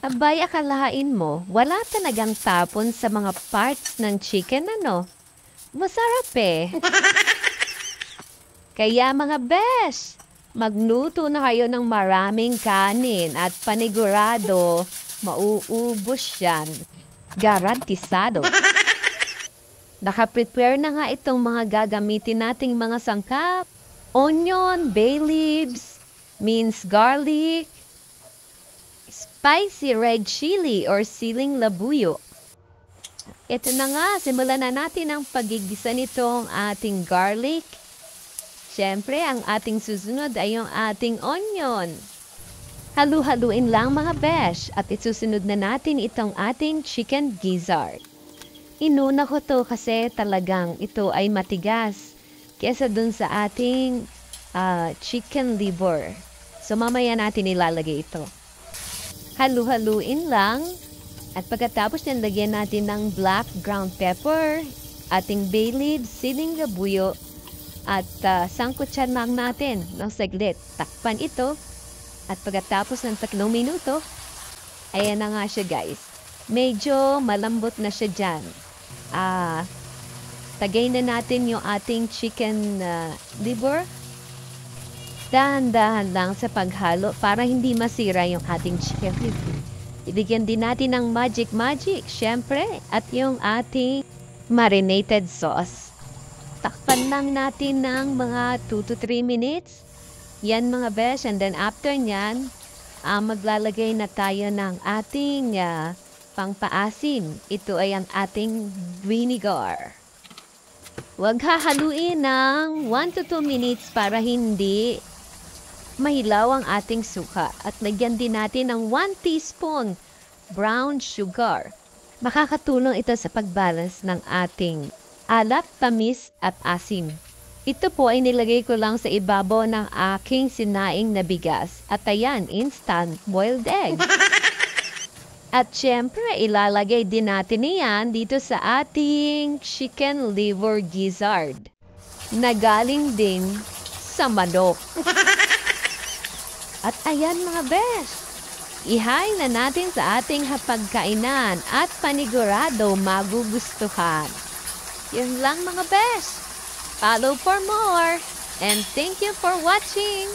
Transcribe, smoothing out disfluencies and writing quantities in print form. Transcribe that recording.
Abay, akalain mo, wala talagang tapon sa mga parts ng chicken, ano? Masarap eh. Kaya mga besh, magluto na kayo ng maraming kanin at panigurado, mauubos yan. Garantisado. Nakaprepare na nga itong mga gagamitin nating mga sangkap. Onion, bay leaves, minced garlic, spicy red chili or siling labuyo. Ito na nga, simulan na natin ang paggigisa nitong ating garlic. Siyempre, ang ating susunod ay yung ating onion. Halu-haluin lang mga besh at isusunod na natin itong ating chicken gizzard. Inuna ko to kasi talagang ito ay matigas kesa dun sa ating chicken liver. So mamaya natin ilalagay ito. Halu-haluin lang at pagkatapos nyan lagyan natin ng black ground pepper, ating bay leaves, siling labuyo at sangkutsan lang natin ng saglit. Takpan ito at pagkatapos ng 3 minuto, ayan na nga siya guys. Medyo malambot na siya dyan. Tagay na natin yung ating chicken liver. Dahan-dahan lang sa paghalo para hindi masira yung ating chicken liver. Ibigyan din natin ng magic, syempre, at yung ating marinated sauce. Takpan lang natin ng mga 2 to 3 minutes. Yan mga besh, and then after nyan, maglalagay na tayo ng ating pangpaasim. Ito ay ang ating vinegar. Huwag hahaluin ng 1 to 2 minutes para hindi mahilaw ang ating suka. At lagyan din natin ng 1 teaspoon brown sugar. Makakatulong ito sa pagbalance ng ating alat, tamis at asim. Ito po ay nilagay ko lang sa ibabaw ng aking sinaing na bigas. At ayan, instant boiled egg. At syempre, ilalagay din natin yan dito sa ating chicken liver gizzard na galing din sa manok. At ayan mga besh, ihain na natin sa ating hapagkainan at panigurado magugustuhan. Yun lang mga besh. Follow for more and thank you for watching.